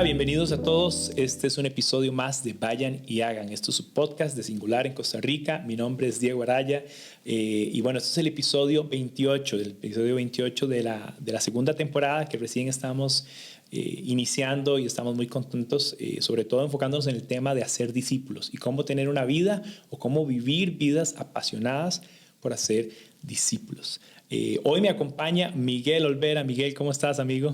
bienvenidos a todos. Este es un episodio más de Vayan y Hagan. Esto es un podcast de Singular en Costa Rica. Mi nombre es Diego Araya y bueno, este es el episodio 28, de la segunda temporada que recién estamos iniciando y estamos muy contentos, sobre todo enfocándonos en el tema de hacer discípulos y cómo tener una vida o cómo vivir vidas apasionadas por hacer discípulos. Hoy me acompaña Miguel Olvera. Miguel, ¿cómo estás, amigo?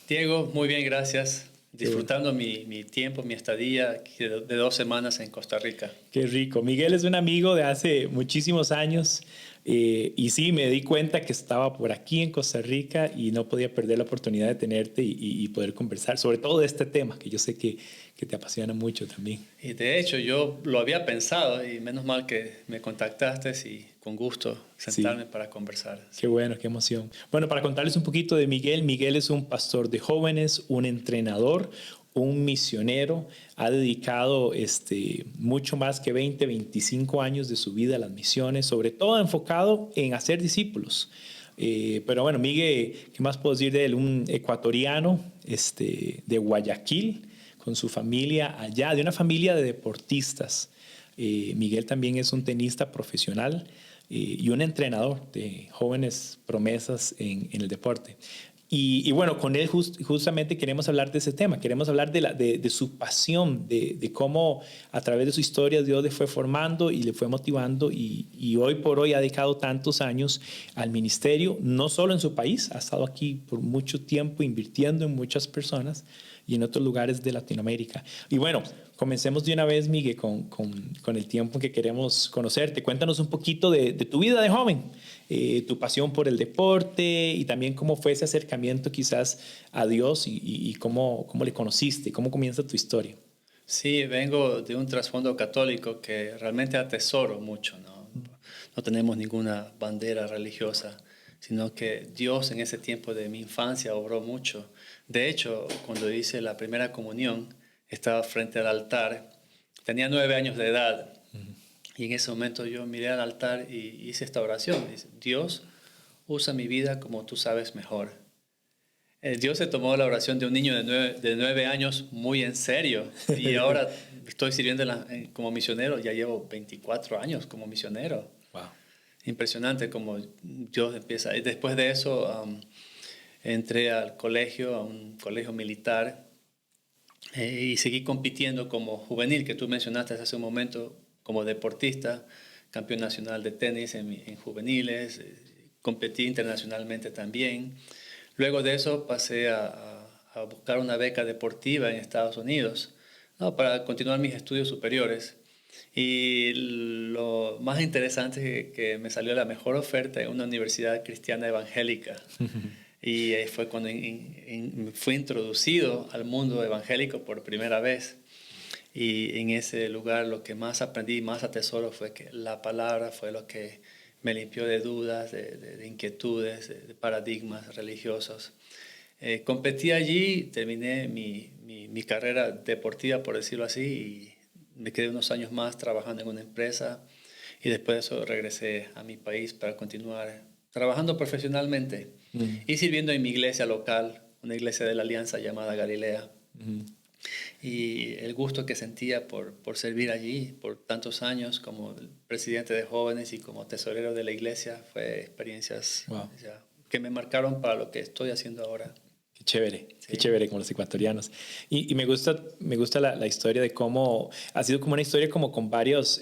Diego, muy bien, gracias. Disfrutando mi tiempo, mi estadía aquí de 2 semanas en Costa Rica. Qué rico. Miguel es un amigo de hace muchísimos años y sí, me di cuenta que estaba por aquí en Costa Rica y no podía perder la oportunidad de tenerte y poder conversar, sobre todo de este tema, que yo sé que te apasiona mucho también. Y de hecho, yo lo había pensado y menos mal que me contactaste y con gusto sentarme para conversar. Qué bueno, qué emoción. Bueno, para contarles un poquito de Miguel, Miguel es un pastor de jóvenes, un entrenador, un misionero, ha dedicado mucho más que 25 años de su vida a las misiones, sobre todo enfocado en hacer discípulos. Pero bueno, Miguel, ¿qué más puedo decir de él? Un ecuatoriano de Guayaquil, con su familia allá, de una familia de deportistas. Miguel también es un tenista profesional y un entrenador de jóvenes promesas en el deporte. Y bueno, con él justamente queremos hablar de ese tema, queremos hablar de su pasión, de cómo a través de su historia Dios le fue formando y le fue motivando y hoy por hoy ha dedicado tantos años al ministerio, no solo en su país, ha estado aquí por mucho tiempo invirtiendo en muchas personas y en otros lugares de Latinoamérica. Y bueno, comencemos de una vez, Miguel, con el tiempo que queremos conocerte. Cuéntanos un poquito de tu vida de joven, tu pasión por el deporte y también cómo fue ese acercamiento quizás a Dios y cómo le conociste, cómo comienza tu historia. Sí, vengo de un trasfondo católico que realmente atesoro mucho, ¿no? No tenemos ninguna bandera religiosa, sino que Dios en ese tiempo de mi infancia obró mucho. De hecho, cuando hice la primera comunión, estaba frente al altar, tenía 9 años de edad, y en ese momento yo miré al altar y hice esta oración. Dice, Dios, usa mi vida como tú sabes mejor. Dios se tomó la oración de un niño de 9 años muy en serio, y ahora estoy sirviendo como misionero, ya llevo 24 años como misionero. Wow. Impresionante como Dios empieza. Y después de eso entré al colegio, a un colegio militar, y seguí compitiendo como juvenil, que tú mencionaste hace un momento, como deportista, campeón nacional de tenis en juveniles, competí internacionalmente también. Luego de eso pasé a buscar una beca deportiva en Estados Unidos, ¿no? Para continuar mis estudios superiores. Y lo más interesante es que me salió la mejor oferta en una universidad cristiana evangélica. Y fue cuando fui introducido al mundo evangélico por primera vez. Y en ese lugar lo que más aprendí, más atesoro fue que la palabra fue lo que me limpió de dudas, de inquietudes, de paradigmas religiosos. Competí allí, terminé mi carrera deportiva, por decirlo así, y me quedé unos años más trabajando en una empresa y después de eso regresé a mi país para continuar trabajando profesionalmente y sirviendo en mi iglesia local, una iglesia de la Alianza llamada Galilea. Y el gusto que sentía por servir allí por tantos años como presidente de jóvenes y como tesorero de la iglesia fue experiencias que me marcaron para lo que estoy haciendo ahora. Qué chévere como los ecuatorianos. Y me gusta la historia de cómo ha sido como una historia como con varias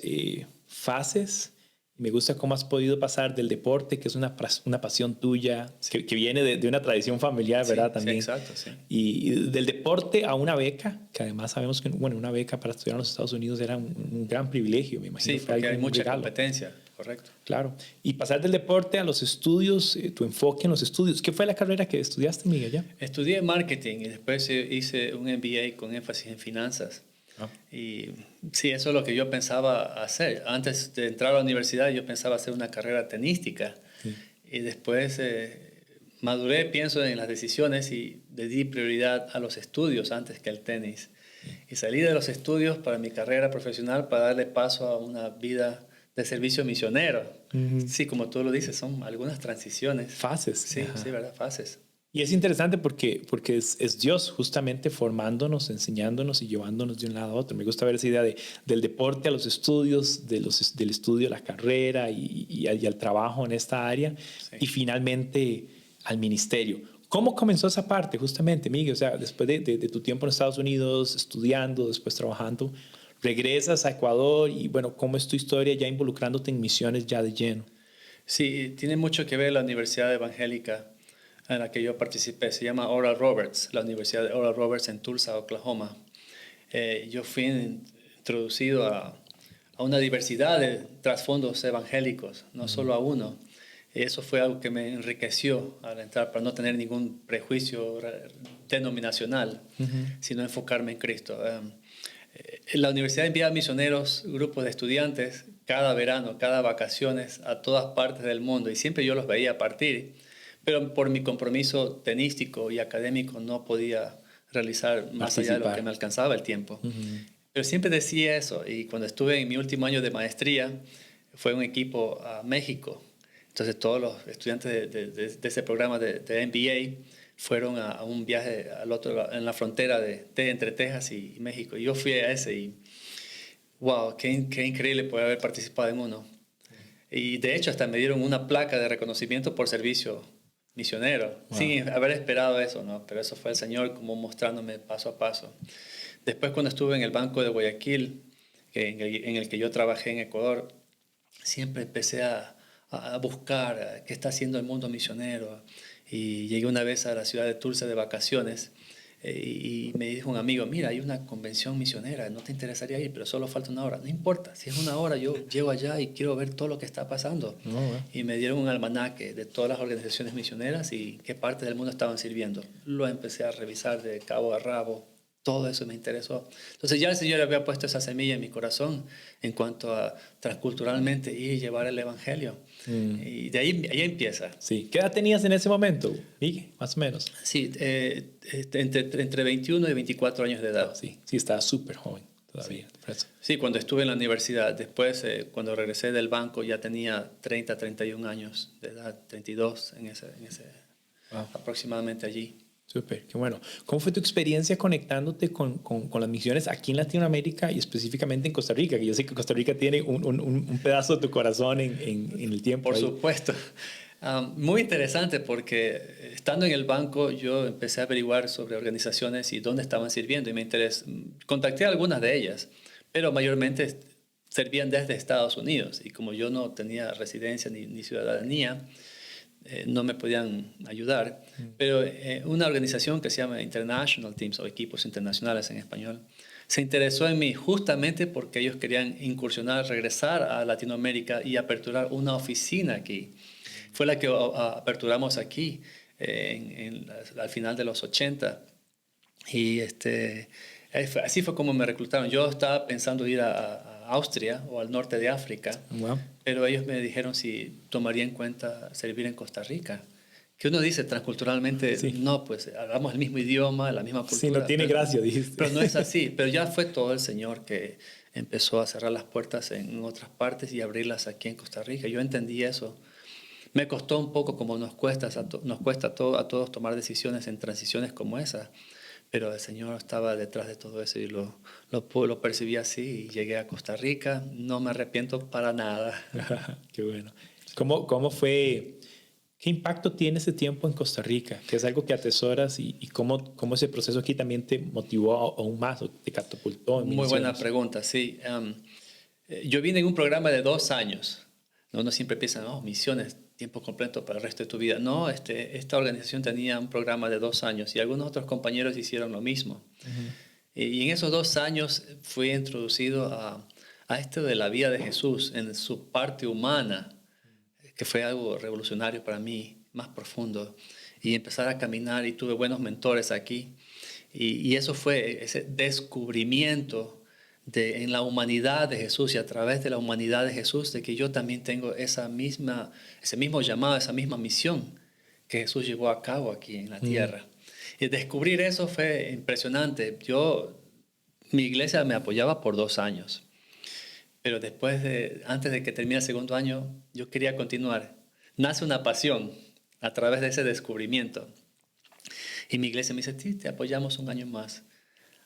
fases. Me gusta cómo has podido pasar del deporte, que es una pasión tuya, que viene de una tradición familiar, ¿verdad? También. Sí, exacto, sí. Y del deporte a una beca, que además sabemos que una beca para estudiar en los Estados Unidos era un gran privilegio, me imagino. Sí, porque hay mucha competencia, correcto. Claro. Y pasar del deporte a los estudios, tu enfoque en los estudios. ¿Qué fue la carrera que estudiaste, Miguel? ¿Ya? Estudié marketing y después hice un MBA con énfasis en finanzas. Y sí, eso es lo que yo pensaba hacer. Antes de entrar a la universidad yo pensaba hacer una carrera tenística. Y después maduré, pienso en las decisiones y le di prioridad a los estudios antes que al tenis. Y salí de los estudios para mi carrera profesional para darle paso a una vida de servicio misionero. Sí, como tú lo dices, son algunas transiciones. Fases. Sí, sí, ¿verdad? Fases. Y es interesante porque es Dios justamente formándonos, enseñándonos y llevándonos de un lado a otro. Me gusta ver esa idea del deporte a los estudios, del estudio a la carrera y al trabajo en esta área Sí. y finalmente al ministerio. ¿Cómo comenzó esa parte justamente, Miguel? O sea, después de tu tiempo en Estados Unidos, estudiando, después trabajando, regresas a Ecuador y bueno, ¿cómo es tu historia ya involucrándote en misiones ya de lleno? Sí, tiene mucho que ver la Universidad Evangélica en la que yo participé. Se llama Oral Roberts, la Universidad de Oral Roberts en Tulsa, Oklahoma. Yo fui introducido a una diversidad de trasfondos evangélicos, no solo a uno. Y eso fue algo que me enriqueció al entrar, para no tener ningún prejuicio denominacional, sino enfocarme en Cristo. La universidad envía misioneros, grupos de estudiantes, cada verano, cada vacaciones, a todas partes del mundo, y siempre yo los veía partir, pero por mi compromiso tenístico y académico no podía realizar más allá de lo que me alcanzaba el tiempo. Pero siempre decía eso, y cuando estuve en mi último año de maestría, fue un equipo a México. Entonces todos los estudiantes de ese programa de MBA fueron a un viaje al otro, en la frontera entre Texas y México. Y yo fui a ese y, wow, qué increíble poder haber participado en uno. Y de hecho hasta me dieron una placa de reconocimiento por servicio misionero, sin haber esperado eso, ¿no? Pero eso fue el Señor como mostrándome paso a paso. Después cuando estuve en el Banco de Guayaquil, en el que yo trabajé en Ecuador, siempre empecé a buscar qué está haciendo el mundo misionero. Y llegué una vez a la ciudad de Tulsa de vacaciones y me dijo un amigo, mira, hay una convención misionera, ¿no te interesaría ir? Pero solo falta una hora. No importa, si es una hora, yo llego allá y quiero ver todo lo que está pasando. Y me dieron un almanaque de todas las organizaciones misioneras y qué parte del mundo estaban sirviendo. Lo empecé a revisar de cabo a rabo. Todo eso me interesó. Entonces ya el Señor había puesto esa semilla en mi corazón en cuanto a transculturalmente ir y llevar el Evangelio. Y de ahí empieza. Sí. ¿Qué edad tenías en ese momento, Miguel? Más o menos. Sí, entre 21 y 24 años de edad. Oh, sí, sí, estaba súper joven todavía. Sí. Sí, cuando estuve en la universidad. Después, cuando regresé del banco, ya tenía 30, 31 años de edad, 32 aproximadamente allí. Súper, qué bueno. ¿Cómo fue tu experiencia conectándote con las misiones aquí en Latinoamérica y específicamente en Costa Rica? Que yo sé que Costa Rica tiene un pedazo de tu corazón en el tiempo. Por ahí. supuesto. Muy interesante porque estando en el banco yo empecé a averiguar sobre organizaciones y dónde estaban sirviendo y me interesó. Contacté a algunas de ellas, pero mayormente servían desde Estados Unidos y como yo no tenía residencia ni ciudadanía, no me podían ayudar. Pero una organización que se llama International Teams o Equipos Internacionales en español, se interesó en mí justamente porque ellos querían incursionar, regresar a Latinoamérica y aperturar una oficina aquí. Fue la que aperturamos aquí al final de los 80. Y así fue como me reclutaron. Yo estaba pensando ir a Austria o al norte de África, pero ellos me dijeron si tomaría en cuenta servir en Costa Rica. Que uno dice transculturalmente, no, pues hablamos el mismo idioma, la misma cultura. Sí, no tiene gracia, dijiste. Pero no es así. Pero ya fue todo el Señor que empezó a cerrar las puertas en otras partes y abrirlas aquí en Costa Rica. Yo entendí eso. Me costó un poco, como nos cuesta a todos tomar decisiones en transiciones como esa, pero el Señor estaba detrás de todo eso y lo percibí así y llegué a Costa Rica. No me arrepiento para nada. Qué bueno. ¿Cómo fue? ¿Qué impacto tiene ese tiempo en Costa Rica? ¿Qué es algo que atesoras y cómo ese proceso aquí también te motivó aún más o te catapultó? En Muy buena pregunta, sí. Yo vine en un programa de 2 años. Uno siempre piensa, no, misiones, tiempo completo para el resto de tu vida. No, esta organización tenía un programa de 2 años y algunos otros compañeros hicieron lo mismo. Y en esos 2 años fui introducido a esto de la vida de Jesús en su parte humana, que fue algo revolucionario para mí, más profundo. Y empezar a caminar y tuve buenos mentores aquí. Y eso fue ese descubrimiento en la humanidad de Jesús y a través de la humanidad de Jesús, de que yo también tengo ese mismo llamado, esa misma misión que Jesús llevó a cabo aquí en la tierra. Y descubrir eso fue impresionante. Mi iglesia me apoyaba por 2 años, pero antes de que termine el segundo año, yo quería continuar. Nace una pasión a través de ese descubrimiento. Y mi iglesia me dice, sí, te apoyamos un año más.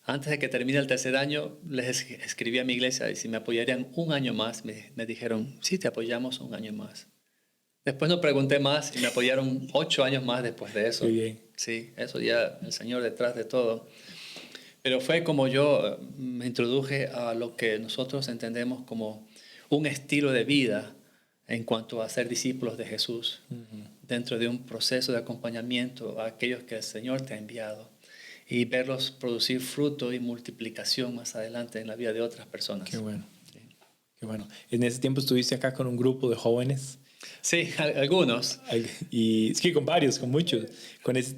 Antes de que termine el tercer año, les escribí a mi iglesia y si me apoyarían un año más, me dijeron, sí, te apoyamos un año más. Después no pregunté más y me apoyaron 8 años más después de Qué eso. bien. Sí, eso ya el Señor detrás de todo. Pero fue como yo me introduje a lo que nosotros entendemos como un estilo de vida en cuanto a ser discípulos de Jesús, dentro de un proceso de acompañamiento a aquellos que el Señor te ha enviado y verlos producir fruto y multiplicación más adelante en la vida de otras personas. Qué bueno. Sí, Qué bueno. En ese tiempo estuviste acá con un grupo de jóvenes. sí, algunos. Y es que con varios, con muchos. En ese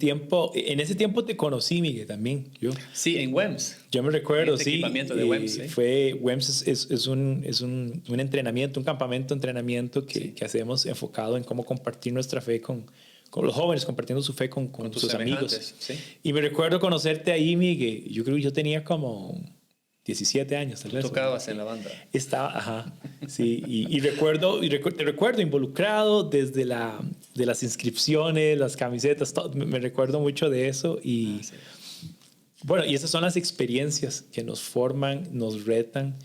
tiempo te conocí, Miguel, también, yo. Sí, en WEMS. Yo me recuerdo, Este sí. equipamiento de WEMS, sí. WEMS un entrenamiento, un campamento de entrenamiento que hacemos enfocado en cómo compartir nuestra fe con los jóvenes, compartiendo su fe con Con tus sus amigos. semejantes, sí. Y me recuerdo conocerte ahí, Miguel. Yo creo que yo tenía como 17 años, tal vez. Tocabas en la banda. Estaba, ajá, sí, te recuerdo involucrado desde de las inscripciones, las camisetas, todo, me recuerdo mucho de eso y Sí. bueno, y esas son las experiencias que nos forman, nos retan.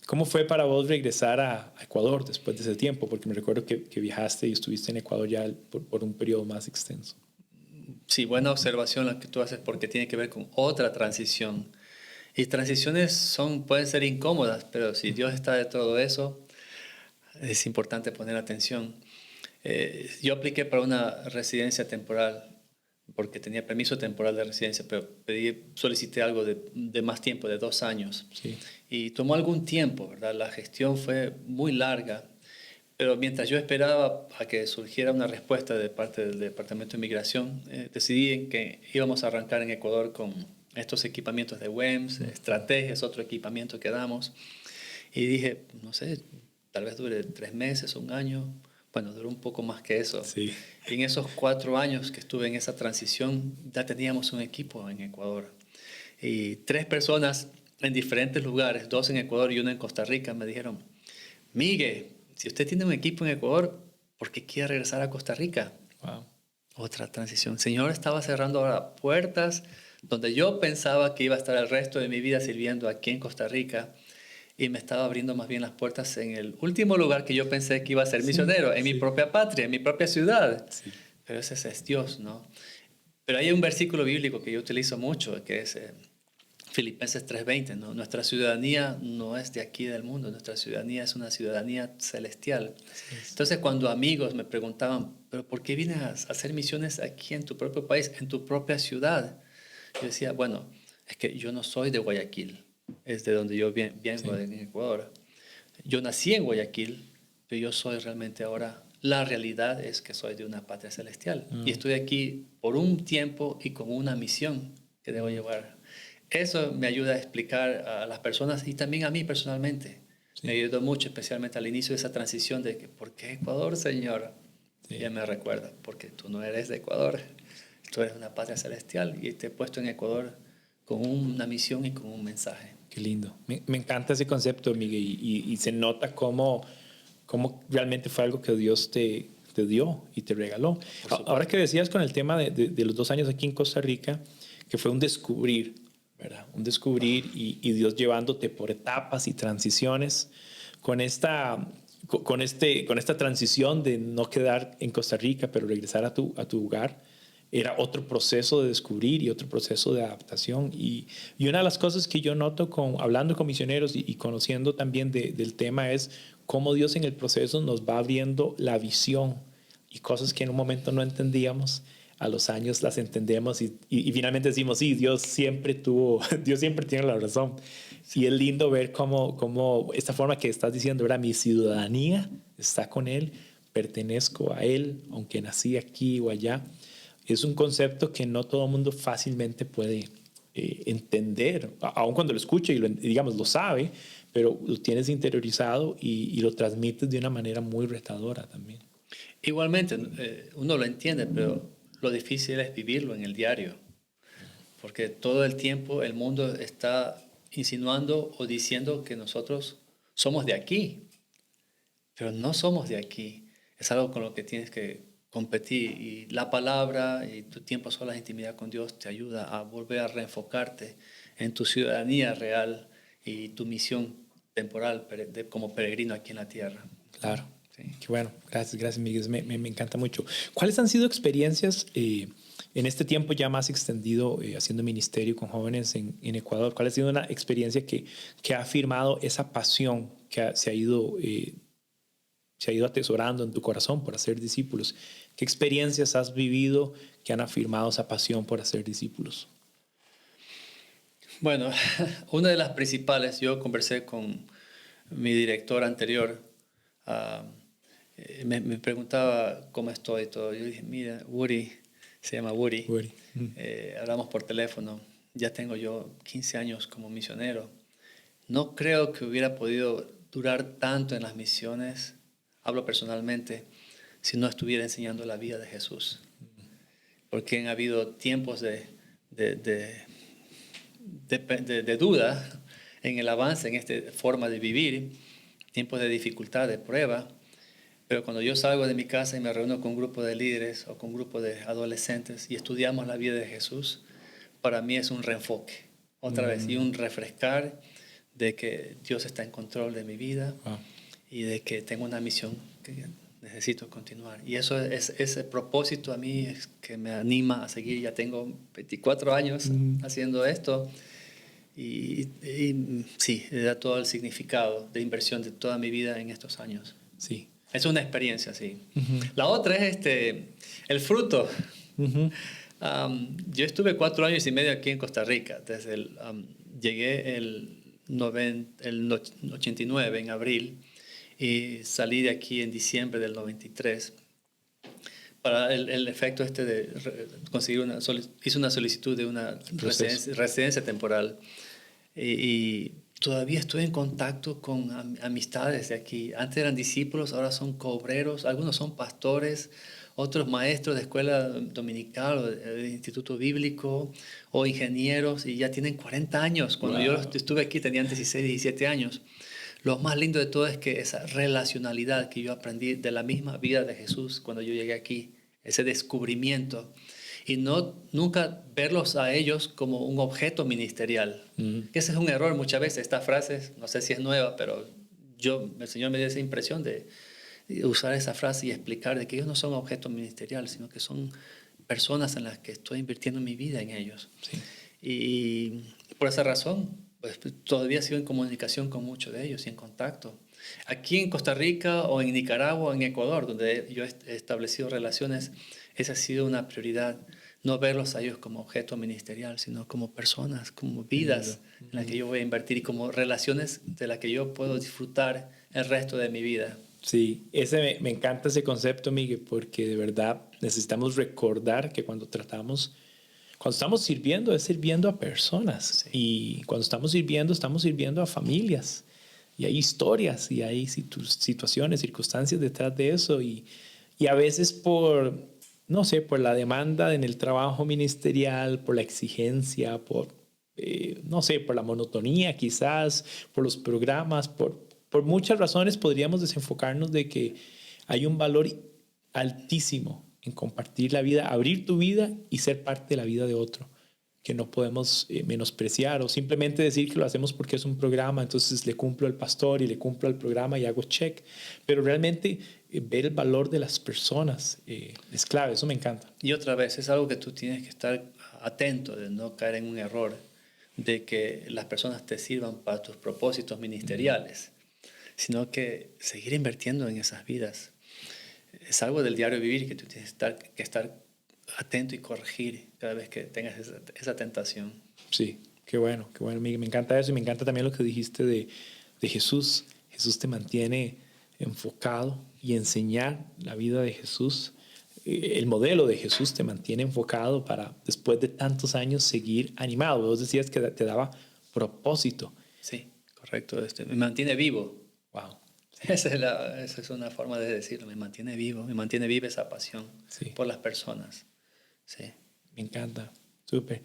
¿Cómo fue para vos regresar a Ecuador después de ese tiempo? Porque me recuerdo que viajaste y estuviste en Ecuador ya por un periodo más extenso. Sí, buena observación la que tú haces porque tiene que ver con otra transición. Y transiciones pueden ser incómodas, pero si Dios está de todo eso, es importante poner atención. Yo apliqué para una residencia temporal porque tenía permiso temporal de residencia, pero solicité algo de más tiempo, de 2 años. Sí. Y tomó algún tiempo, ¿verdad? La gestión fue muy larga, pero mientras yo esperaba a que surgiera una respuesta de parte del Departamento de Migración, decidí que íbamos a arrancar en Ecuador con estos equipamientos de WEMS, estrategias, otro equipamiento que damos. Y dije, no sé, tal vez dure 3 meses, un año. Bueno, duró un poco más que eso. Sí. Y en esos 4 años que estuve en esa transición, ya teníamos un equipo en Ecuador. Y 3 personas en diferentes lugares, 2 en Ecuador y 1 en Costa Rica, me dijeron, Miguel, si usted tiene un equipo en Ecuador, ¿por qué quiere regresar a Costa Rica? Wow. Otra transición. El Señor estaba cerrando ahora puertas donde yo pensaba que iba a estar el resto de mi vida sirviendo aquí en Costa Rica y me estaba abriendo más bien las puertas en el último lugar que yo pensé que iba a ser misionero, en mi propia patria, en mi propia ciudad. Sí. Pero ese es Dios, ¿no? Pero hay un versículo bíblico que yo utilizo mucho, que es Filipenses 3:20, ¿no? Nuestra ciudadanía no es de aquí del mundo, nuestra ciudadanía es una ciudadanía celestial. Entonces, cuando amigos me preguntaban, ¿pero por qué vienes a hacer misiones aquí en tu propio país, en tu propia ciudad? Yo decía, bueno, es que yo no soy de Guayaquil, es de donde yo vengo, en Ecuador. Yo nací en Guayaquil, pero yo soy realmente ahora, la realidad es que soy de una patria celestial. Y estoy aquí por un tiempo y con una misión que debo llevar. Eso me ayuda a explicar a las personas y también a mí personalmente. Sí. Me ayudó mucho, especialmente al inicio de esa transición de que, ¿por qué Ecuador, Señor? Sí. Y ella me recuerda, porque tú no eres de Ecuador, tú eres una patria celestial y te he puesto en Ecuador con una misión y con un mensaje. Qué lindo. Me encanta ese concepto, Miguel, y se nota cómo realmente fue algo que Dios te dio y te regaló. Ahora que decías con el tema de los 2 años aquí en Costa Rica, que fue un descubrir, ¿verdad? Un descubrir y Dios llevándote por etapas y transiciones con esta transición de no quedar en Costa Rica, pero regresar a tu hogar. Era otro proceso de descubrir y otro proceso de adaptación. Y una de las cosas que yo noto hablando con misioneros y conociendo también del tema es cómo Dios en el proceso nos va abriendo la visión y cosas que en un momento no entendíamos, a los años las entendemos y finalmente decimos, sí, Dios siempre tiene la razón. Y es lindo ver cómo esta forma que estás diciendo, ¿verdad? Mi ciudadanía está con Él, pertenezco a Él, aunque nací aquí o allá. Es un concepto que no todo el mundo fácilmente puede entender, aun cuando lo escucha y digamos lo sabe, pero lo tienes interiorizado y lo transmites de una manera muy retadora también. Igualmente, uno lo entiende, pero lo difícil es vivirlo en el diario, porque todo el tiempo el mundo está insinuando o diciendo que nosotros somos de aquí, pero no somos de aquí. Es algo con lo que tienes que competir. Y la palabra y tu tiempo a solas, intimidad con Dios, te ayuda a volver a reenfocarte en tu ciudadanía real y tu misión temporal como peregrino aquí en la tierra. Claro. Sí. Qué bueno. Gracias, Miguel. Me encanta mucho. ¿Cuáles han sido experiencias en este tiempo ya más extendido haciendo ministerio con jóvenes en Ecuador? ¿Cuál ha sido una experiencia que ha afirmado esa pasión que se ha ido atesorando en tu corazón por hacer discípulos? ¿Qué experiencias has vivido que han afirmado esa pasión por hacer discípulos? Bueno, una de las principales, yo conversé con mi director anterior, ah, me preguntaba cómo estoy y todo. Yo dije, mira, Woody, se llama Woody, hablamos por teléfono, ya tengo yo 15 años como misionero. No creo que hubiera podido durar tanto en las misiones, hablo personalmente, si no estuviera enseñando la vida de Jesús. Porque han habido tiempos de duda en el avance, en esta forma de vivir, tiempos de dificultad, de prueba. Pero cuando yo salgo de mi casa y me reúno con un grupo de líderes o con un grupo de adolescentes y estudiamos la vida de Jesús, para mí es un reenfoque, otra vez, y un refrescar de que Dios está en control de mi vida y de que tengo una misión que necesito continuar. Y eso es ese propósito a mí es que me anima a seguir. Ya tengo 24 años haciendo esto y sí, le da todo el significado de inversión de toda mi vida en estos años. Sí. Es una experiencia, sí. La otra es el fruto. Yo estuve 4 años y medio aquí en Costa Rica. Llegué el 89, en abril, y salí de aquí en diciembre del 93 para el efecto de conseguir hice una solicitud de una residencia temporal y todavía estoy en contacto con amistades de aquí. Antes eran discípulos, ahora son cobreros, algunos son pastores, otros maestros de escuela dominical o de instituto bíblico o ingenieros y ya tienen 40 años. Cuando yo estuve aquí tenían 16, 17 años. Lo más lindo de todo es que esa relacionalidad que yo aprendí de la misma vida de Jesús cuando yo llegué aquí, ese descubrimiento, y nunca verlos a ellos como un objeto ministerial. Que ese es un error muchas veces. Estas frases, no sé si es nueva, pero el Señor me dio esa impresión de usar esa frase y explicar de que ellos no son objeto ministerial, sino que son personas en las que estoy invirtiendo mi vida en ellos. Sí. Y por esa razón, pues, todavía sigo en comunicación con muchos de ellos y en contacto. Aquí en Costa Rica o en Nicaragua o en Ecuador, donde yo he establecido relaciones, esa ha sido una prioridad. No verlos a ellos como objeto ministerial, sino como personas, como vidas en las que yo voy a invertir y como relaciones de las que yo puedo disfrutar el resto de mi vida. Sí, me encanta ese concepto, Miguel, porque de verdad necesitamos recordar que cuando estamos sirviendo, es sirviendo a personas. Sí. Y cuando estamos sirviendo a familias. Y hay historias y hay situaciones, circunstancias detrás de eso. Y a veces por la demanda en el trabajo ministerial, por la exigencia, por la monotonía quizás, por los programas, por muchas razones podríamos desenfocarnos de que hay un valor altísimo en compartir la vida, abrir tu vida y ser parte de la vida de otro, que no podemos menospreciar o simplemente decir que lo hacemos porque es un programa, entonces le cumplo al pastor y le cumplo al programa y hago check, pero realmente ver el valor de las personas es clave, eso me encanta. Y otra vez, es algo que tú tienes que estar atento de no caer en un error, de que las personas te sirvan para tus propósitos ministeriales, sino que seguir invirtiendo en esas vidas. Es algo del diario vivir que tú tienes que estar atento y corregir cada vez que tengas esa tentación. Sí, qué bueno, me encanta eso y me encanta también lo que dijiste de Jesús. Jesús te mantiene enfocado y enseñar la vida de Jesús, el modelo de Jesús te mantiene enfocado para después de tantos años seguir animado. Vos decías que te daba propósito. Sí, correcto. Me mantiene vivo. Wow. Esa es una forma de decirlo, me mantiene vivo, me mantiene viva esa pasión por las personas. Sí. Me encanta, súper.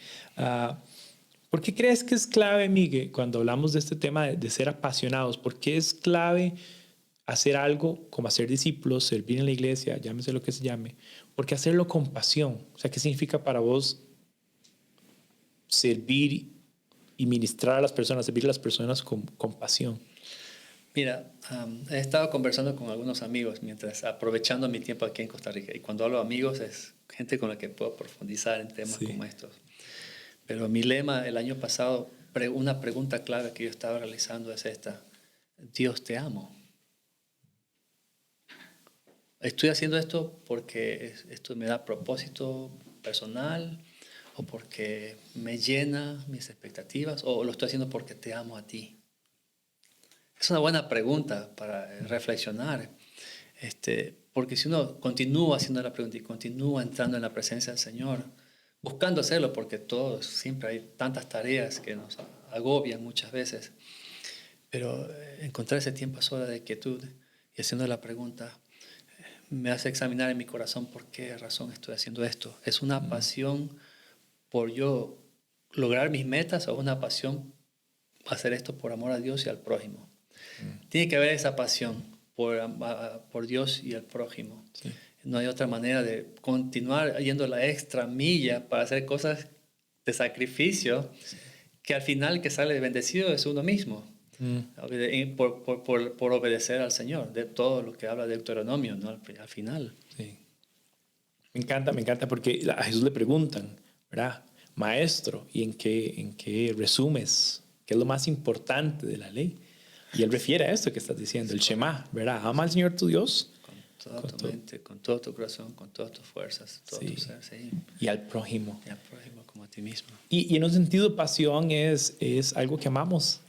¿Por qué crees que es clave, Miguel, cuando hablamos de este tema de ser apasionados? ¿Por qué es clave hacer algo como hacer discípulos, servir en la iglesia, llámese lo que se llame, porque hacerlo con pasión. O sea, ¿qué significa para vos servir y ministrar a las personas, servir a las personas con pasión? Mira, he estado conversando con algunos amigos aprovechando mi tiempo aquí en Costa Rica. Y cuando hablo de amigos es gente con la que puedo profundizar en temas como estos. Pero mi lema el año pasado, una pregunta clave que yo estaba realizando es esta: Dios te amo. ¿Estoy haciendo esto porque esto me da propósito personal o porque me llena mis expectativas, o lo estoy haciendo porque te amo a ti? Es una buena pregunta para reflexionar, porque si uno continúa haciendo la pregunta y continúa entrando en la presencia del Señor, buscando hacerlo, porque todos siempre hay tantas tareas que nos agobian muchas veces, pero encontrar ese tiempo a solas de quietud y haciendo la pregunta me hace examinar en mi corazón por qué razón estoy haciendo esto. ¿Es una pasión por yo lograr mis metas o una pasión hacer esto por amor a Dios y al prójimo? Tiene que haber esa pasión por Dios y el prójimo. Sí. No hay otra manera de continuar yendo la extra milla para hacer cosas de sacrificio, que al final el que sale bendecido es uno mismo. Por obedecer al Señor, de todo lo que habla de Deuteronomio, ¿no? Al final. Sí. Me encanta porque a Jesús le preguntan, ¿verdad? Maestro, ¿y en qué resumes? ¿Qué es lo más importante de la ley? Y él refiere a esto que estás diciendo, el Shema, ¿verdad? Ama al Señor tu Dios. Con toda tu mente, con todo tu corazón, con todas tus fuerzas, todo tu ser. Sí. Y al prójimo. Y al prójimo como a ti mismo. Y en un sentido, pasión es algo que amamos,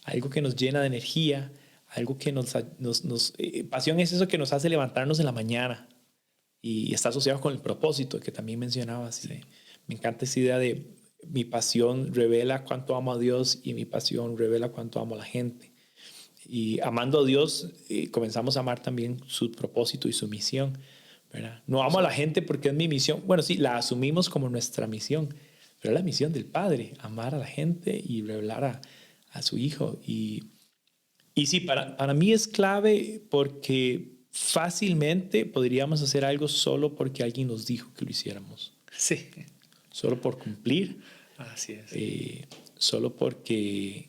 algo que nos llena de energía, algo que pasión es eso que nos hace levantarnos en la mañana y está asociado con el propósito que también mencionabas. Sí. Me encanta esa idea de mi pasión revela cuánto amo a Dios y mi pasión revela cuánto amo a la gente. Y amando a Dios, comenzamos a amar también su propósito y su misión, ¿verdad? No amo a la gente porque es mi misión. Bueno, sí, la asumimos como nuestra misión, pero es la misión del Padre, amar a la gente y revelar a su Hijo. Y sí, para mí es clave porque fácilmente podríamos hacer algo solo porque alguien nos dijo que lo hiciéramos. Sí. Solo por cumplir. Así es. Solo porque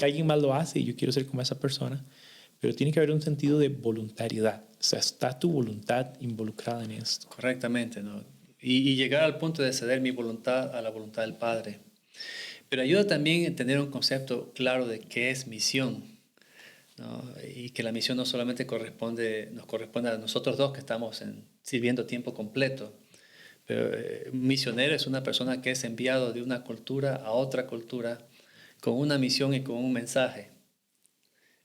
alguien más lo hace y yo quiero ser como esa persona. Pero tiene que haber un sentido de voluntariedad. O sea, está tu voluntad involucrada en esto. Correctamente, ¿no? Y llegar al punto de ceder mi voluntad a la voluntad del Padre. Pero ayuda también a tener un concepto claro de qué es misión, ¿no? Y que la misión no solamente nos corresponde a nosotros dos que estamos sirviendo tiempo completo. Pero un misionero es una persona que es enviado de una cultura a otra cultura con una misión y con un mensaje.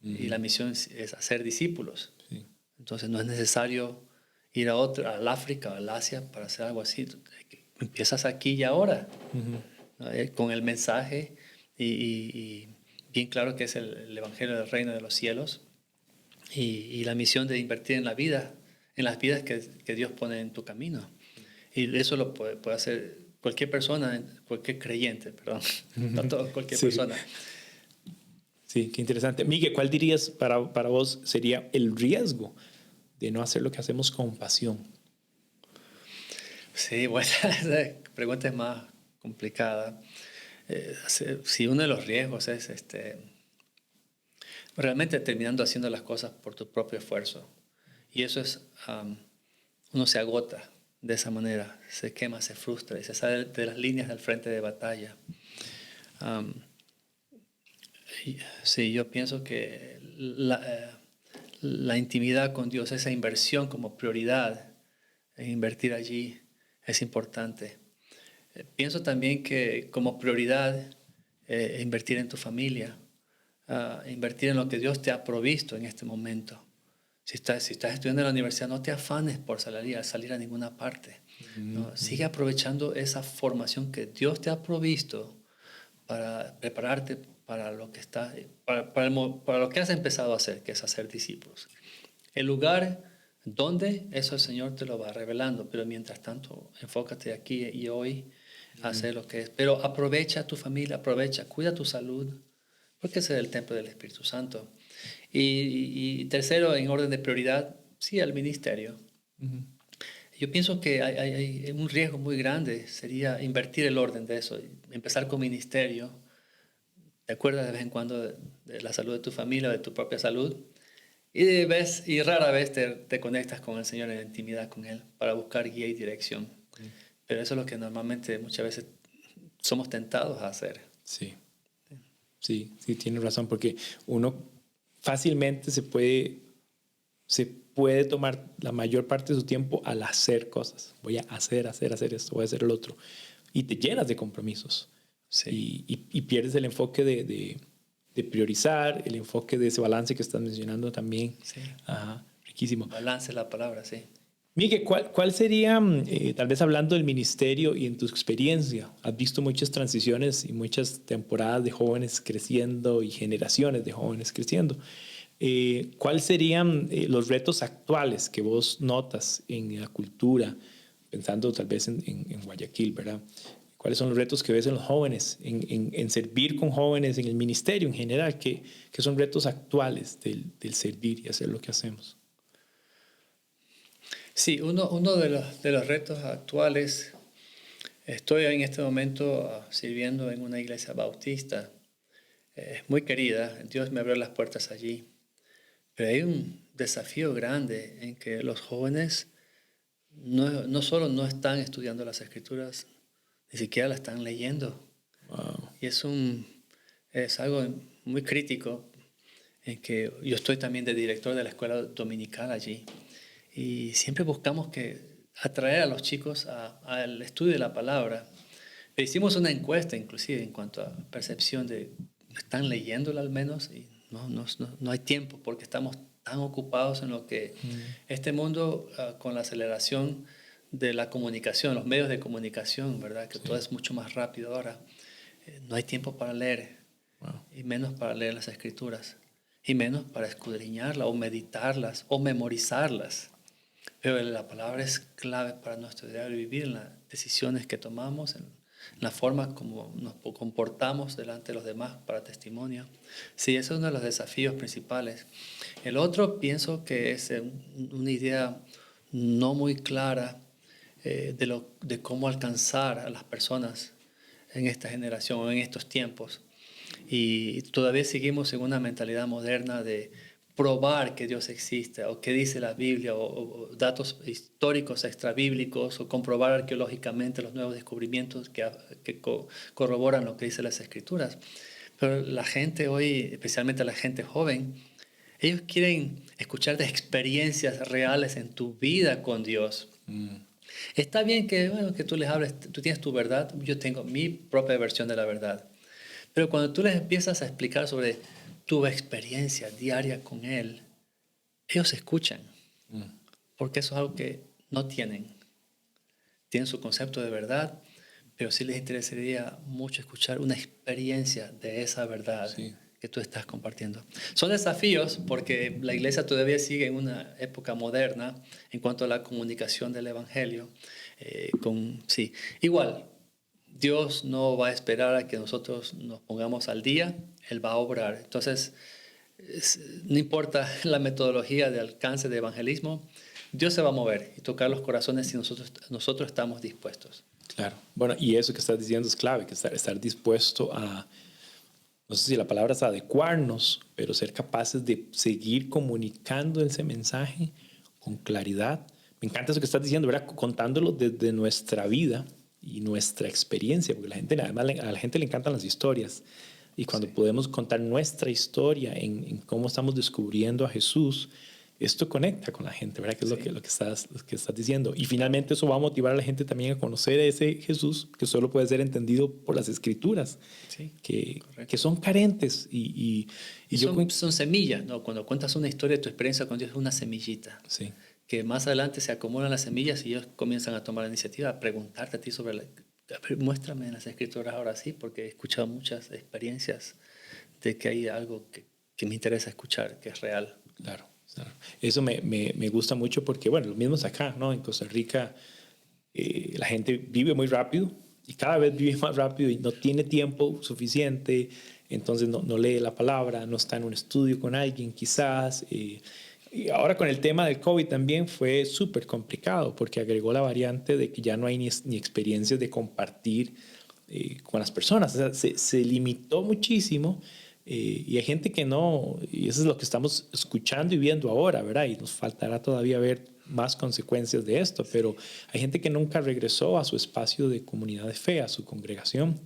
Y la misión es hacer discípulos. Sí. Entonces no es necesario ir al África o al Asia para hacer algo así. Empiezas aquí y ahora, ¿no? Con el mensaje y bien claro que es el Evangelio del Reino de los Cielos y la misión de invertir en las vidas que Dios pone en tu camino. Y eso lo puede hacer cualquier persona, cualquier creyente, perdón, no todo, cualquier persona. Sí, qué interesante. Miguel, ¿cuál dirías para vos sería el riesgo de no hacer lo que hacemos con pasión? Sí, bueno, esa pregunta es más complicada. Si uno de los riesgos es realmente terminando haciendo las cosas por tu propio esfuerzo. Y eso es, uno se agota de esa manera, se quema, se frustra y se sale de las líneas del frente de batalla. Sí, yo pienso que la intimidad con Dios, esa inversión como prioridad, invertir allí es importante. Pienso también que como prioridad, invertir en tu familia, invertir en lo que Dios te ha provisto en este momento. Si estás estudiando en la universidad, no te afanes por salir a ninguna parte. ¿No? Sigue aprovechando esa formación que Dios te ha provisto para prepararte para lo que para lo que has empezado a hacer, que es hacer discípulos. El lugar donde eso el Señor te lo va revelando, pero mientras tanto, enfócate aquí y hoy a hacer lo que es. Pero aprovecha tu familia, cuida tu salud, porque ese es el templo del Espíritu Santo. Y tercero, en orden de prioridad, sí, al ministerio. Yo pienso que hay un riesgo muy grande, sería invertir el orden de eso, empezar con ministerio. Te acuerdas de vez en cuando de la salud de tu familia, de tu propia salud, y rara vez te conectas con el Señor en intimidad con Él para buscar guía y dirección. Pero eso es lo que normalmente muchas veces somos tentados a hacer. Sí, sí, tienes razón, porque uno fácilmente se puede tomar la mayor parte de su tiempo al hacer cosas. Voy a hacer esto, voy a hacer el otro. Y te llenas de compromisos. Sí. Y pierdes el enfoque de priorizar, el enfoque de ese balance que estás mencionando también. Sí. Ajá, riquísimo. Balance es la palabra, sí. Miguel, ¿cuál sería, tal vez hablando del ministerio y en tu experiencia, has visto muchas transiciones y muchas temporadas de jóvenes creciendo y generaciones de jóvenes creciendo? ¿Cuáles serían los retos actuales que vos notas en la cultura, pensando tal vez en Guayaquil, ¿verdad? ¿Cuáles son los retos que ves en los jóvenes, en servir con jóvenes, en el ministerio en general? ¿Qué son retos actuales del servir y hacer lo que hacemos? Sí, uno de los retos actuales, estoy en este momento sirviendo en una iglesia bautista, muy querida, Dios me abrió las puertas allí, pero hay un desafío grande en que los jóvenes no solo no están estudiando las escrituras, ni siquiera las están leyendo. Wow. Y es algo muy crítico en que yo estoy también de director de la escuela dominical allí. Y siempre buscamos atraer a los chicos al estudio de la palabra. Hicimos una encuesta inclusive en cuanto a percepción de, ¿están leyéndola al menos? Y no hay tiempo porque estamos tan ocupados en lo que este mundo, con la aceleración de la comunicación, los medios de comunicación, ¿verdad? Que todo es mucho más rápido ahora. No hay tiempo para leer, y menos para leer las escrituras, y menos para escudriñarlas o meditarlas o memorizarlas. Pero la palabra es clave para nuestro diario vivir, en las decisiones que tomamos, en la forma como nos comportamos delante de los demás para testimonio. Sí, ese es uno de los desafíos principales. El otro pienso que es una idea no muy clara de cómo alcanzar a las personas en esta generación o en estos tiempos. Y todavía seguimos en una mentalidad moderna de probar que Dios existe o que dice la Biblia o datos históricos extrabíblicos o comprobar arqueológicamente los nuevos descubrimientos que corroboran lo que dice las Escrituras. Pero la gente hoy, especialmente la gente joven, ellos quieren escuchar de experiencias reales en tu vida con Dios. Está bien que tú les hables, tú tienes tu verdad, yo tengo mi propia versión de la verdad. Pero cuando tú les empiezas a explicar sobre tu experiencia diaria con Él, ellos escuchan, porque eso es algo que no tienen. Tienen su concepto de verdad, pero sí les interesaría mucho escuchar una experiencia de esa verdad que tú estás compartiendo. Son desafíos porque la iglesia todavía sigue en una época moderna en cuanto a la comunicación del Evangelio. Igual, Dios no va a esperar a que nosotros nos pongamos al día, Él va a obrar. Entonces, no importa la metodología de alcance de evangelismo, Dios se va a mover y tocar los corazones si nosotros estamos dispuestos. Claro. Bueno, y eso que estás diciendo es clave, que estar dispuesto a, no sé si la palabra es adecuarnos, pero ser capaces de seguir comunicando ese mensaje con claridad. Me encanta eso que estás diciendo, ¿verdad? Contándolo desde nuestra vida y nuestra experiencia, porque además a la gente le encantan las historias. Y cuando podemos contar nuestra historia en cómo estamos descubriendo a Jesús, esto conecta con la gente, ¿verdad? Que es lo que estás diciendo. Y finalmente eso va a motivar a la gente también a conocer a ese Jesús que solo puede ser entendido por las Escrituras, que son carentes. Y son semillas, ¿no? Cuando cuentas una historia de tu experiencia con Dios, es una semillita. Sí. Que más adelante se acumulan las semillas y ellos comienzan a tomar la iniciativa, a preguntarte a ti sobre muéstrame en las Escrituras ahora sí, porque he escuchado muchas experiencias de que hay algo que me interesa escuchar, que es real. Claro. Eso me gusta mucho porque, bueno, lo mismo es acá, ¿no? En Costa Rica la gente vive muy rápido y cada vez vive más rápido y no tiene tiempo suficiente entonces no lee la palabra, no está en un estudio con alguien quizás. Y ahora con el tema del COVID también fue súper complicado porque agregó la variante de que ya no hay ni experiencias de compartir con las personas. O sea, se limitó muchísimo y hay gente que no, y eso es lo que estamos escuchando y viendo ahora, ¿verdad? Y nos faltará todavía ver más consecuencias de esto, pero hay gente que nunca regresó a su espacio de comunidad de fe, a su congregación.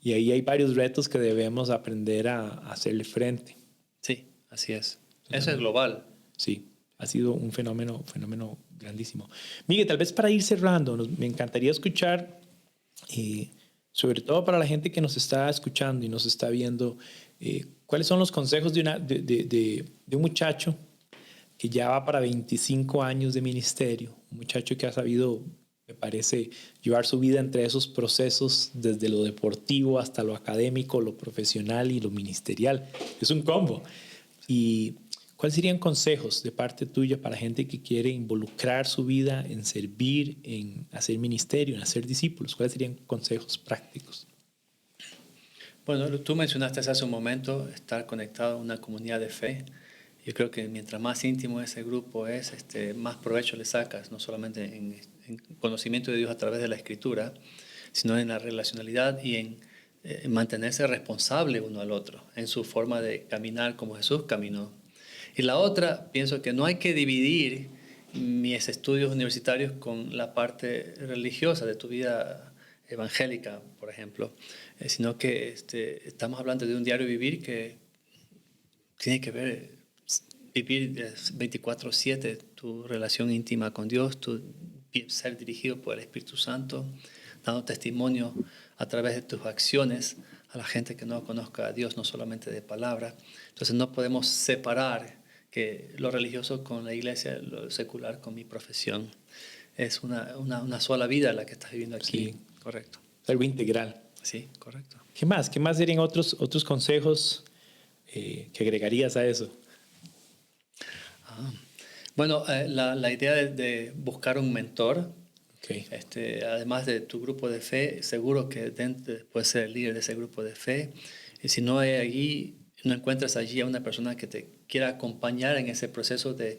Y ahí hay varios retos que debemos aprender a hacerle frente. Sí, así es. Eso es global. Sí, ha sido un fenómeno grandísimo. Miguel, tal vez para ir cerrando, me encantaría escuchar, sobre todo para la gente que nos está escuchando y nos está viendo, cuáles son los consejos de un muchacho que ya va para 25 años de ministerio, un muchacho que ha sabido, me parece, llevar su vida entre esos procesos, desde lo deportivo hasta lo académico, lo profesional y lo ministerial. Es un combo. Y ¿cuáles serían consejos de parte tuya para gente que quiere involucrar su vida en servir, en hacer ministerio, en hacer discípulos? ¿Cuáles serían consejos prácticos? Bueno, tú mencionaste hace un momento estar conectado a una comunidad de fe. Yo creo que mientras más íntimo ese grupo es, más provecho le sacas, no solamente en conocimiento de Dios a través de la Escritura, sino en la relacionalidad y en mantenerse responsable uno al otro, en su forma de caminar como Jesús caminó. Y la otra, pienso que no hay que dividir mis estudios universitarios con la parte religiosa de tu vida evangélica, por ejemplo, sino que estamos hablando de un diario vivir que tiene que ver, vivir 24/7, tu relación íntima con Dios, tu ser dirigido por el Espíritu Santo, dando testimonio a través de tus acciones a la gente que no conozca a Dios, no solamente de palabra. Entonces no podemos separar que lo religioso con la iglesia, lo secular con mi profesión. Es una sola vida la que estás viviendo aquí. Sí. Correcto. Es algo integral. Sí, correcto. ¿Qué más? ¿Qué más serían otros consejos que agregarías a eso? Bueno, la idea de buscar un mentor, Okay. además de tu grupo de fe, seguro que puedes ser el líder de ese grupo de fe. Y si no hay allí, no encuentras allí a una persona que te quiera acompañar en ese proceso de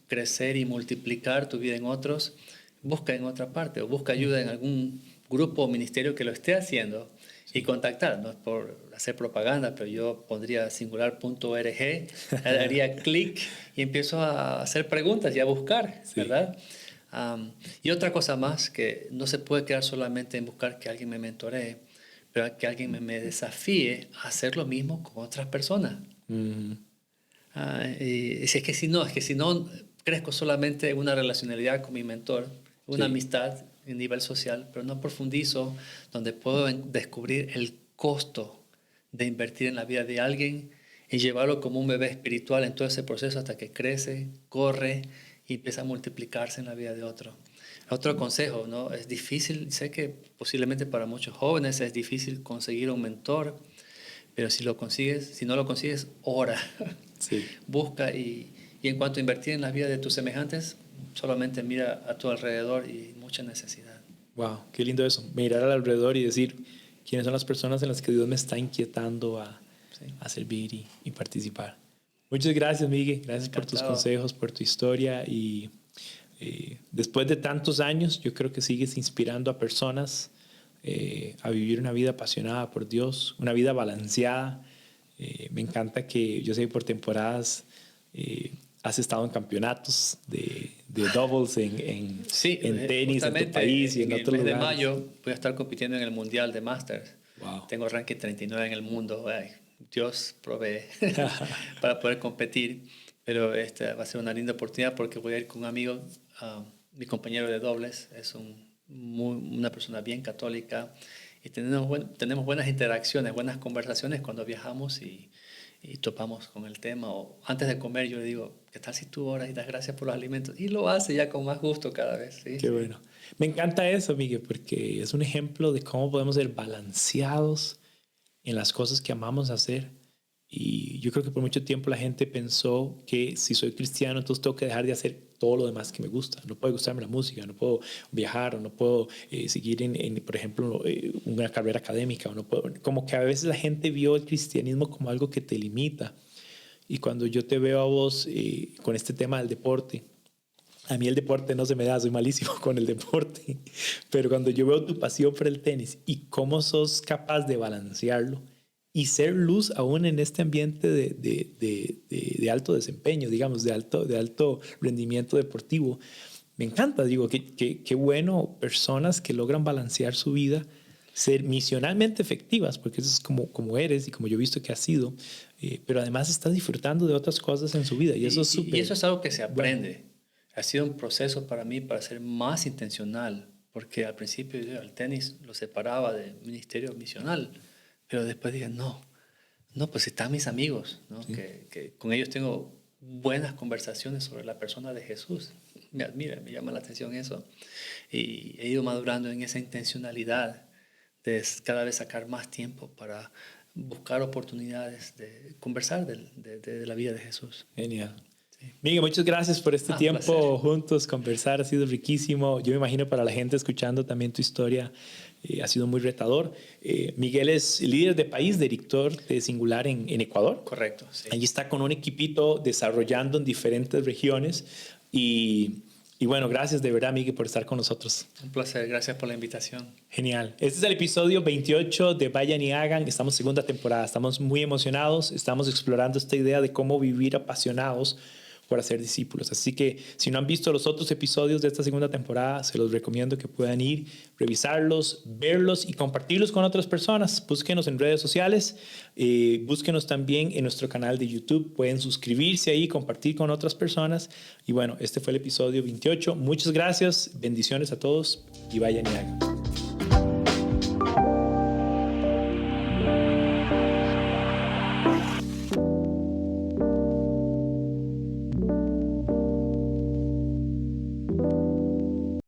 crecer y multiplicar tu vida en otros, busca en otra parte o busca ayuda en algún grupo o ministerio que lo esté haciendo y contactar. No es por hacer propaganda, pero yo pondría singular.org, haría clic y empiezo a hacer preguntas y a buscar, Sí. ¿verdad? Y otra cosa más, que no se puede quedar solamente en buscar que alguien me mentoree, pero que alguien me desafíe a hacer lo mismo con otras personas. Y es que si no crezco solamente en una relacionalidad con mi mentor, una amistad en nivel social, pero no profundizo donde puedo descubrir el costo de invertir en la vida de alguien y llevarlo como un bebé espiritual en todo ese proceso hasta que crece, corre y empieza a multiplicarse en la vida de otro. Otro consejo, ¿no? Es difícil, sé que posiblemente para muchos jóvenes es difícil conseguir un mentor, pero si no lo consigues, ora. Sí. Busca y en cuanto a invertir en la vida de tus semejantes, solamente mira a tu alrededor y mucha necesidad. Wow, qué lindo eso. Mirar al alrededor y decir quiénes son las personas en las que Dios me está inquietando a servir y participar. Muchas gracias, Miguel. Gracias por tus consejos, por tu historia. Y después de tantos años, yo creo que sigues inspirando a personas a vivir una vida apasionada por Dios, una vida balanceada. Me encanta que yo sé por temporadas has estado en campeonatos de doubles en tenis en tu país y en otros lugares. En el mes de mayo voy a estar compitiendo en el Mundial de Masters. Wow. Tengo ranking 39 en el mundo. Ay, Dios provee para poder competir. Pero va a ser una linda oportunidad porque voy a ir con un amigo, mi compañero de dobles. Es una persona bien católica y tenemos buenas interacciones, buenas conversaciones cuando viajamos y topamos con el tema. O antes de comer yo le digo, ¿qué tal si tú oras y das gracias por los alimentos? Y lo hace ya con más gusto cada vez. ¿Sí? Qué bueno. Me encanta eso, Miguel, porque es un ejemplo de cómo podemos ser balanceados en las cosas que amamos hacer Y yo creo que por mucho tiempo la gente pensó que si soy cristiano, entonces tengo que dejar de hacer todo lo demás que me gusta. No puede gustarme la música, no puedo viajar, o no puedo seguir por ejemplo, una carrera académica. O no puedo, como que a veces la gente vio el cristianismo como algo que te limita. Y cuando yo te veo a vos con este tema del deporte, a mí el deporte no se me da, soy malísimo con el deporte, pero cuando yo veo tu pasión por el tenis y cómo sos capaz de balancearlo y ser luz aún en este ambiente de alto desempeño, digamos, de alto rendimiento deportivo, me encanta. Digo, qué bueno personas que logran balancear su vida, ser misionalmente efectivas, porque eso es como eres y como yo he visto que has sido, pero además estás disfrutando de otras cosas en su vida y eso es súper. Y eso es algo que se aprende. Bueno. Ha sido un proceso para mí para ser más intencional, porque al principio yo el tenis lo separaba del ministerio misional, pero después dije, no, pues están mis amigos, ¿no? Sí. Que con ellos tengo buenas conversaciones sobre la persona de Jesús. Me admira, me llama la atención eso. Y he ido madurando en esa intencionalidad de cada vez sacar más tiempo para buscar oportunidades de conversar de la vida de Jesús. Genial. Miguel, muchas gracias por este tiempo juntos, conversar, ha sido riquísimo. Yo me imagino para la gente escuchando también tu historia ha sido muy retador. Miguel es líder de país, director de Singular en Ecuador. Correcto, sí. Allí está con un equipito desarrollando en diferentes regiones y bueno, gracias de verdad, Miguel, por estar con nosotros. Un placer, gracias por la invitación. Genial. Este es el episodio 28 de Vayan y Hagan. Estamos en segunda temporada, estamos muy emocionados, estamos explorando esta idea de cómo vivir apasionados por hacer discípulos. Así que si no han visto los otros episodios de esta segunda temporada, se los recomiendo que puedan ir, revisarlos, verlos y compartirlos con otras personas. Búsquenos en redes sociales, búsquenos también en nuestro canal de YouTube. Pueden suscribirse ahí, compartir con otras personas. Y bueno, este fue el episodio 28. Muchas gracias, bendiciones a todos y vayan y hagan.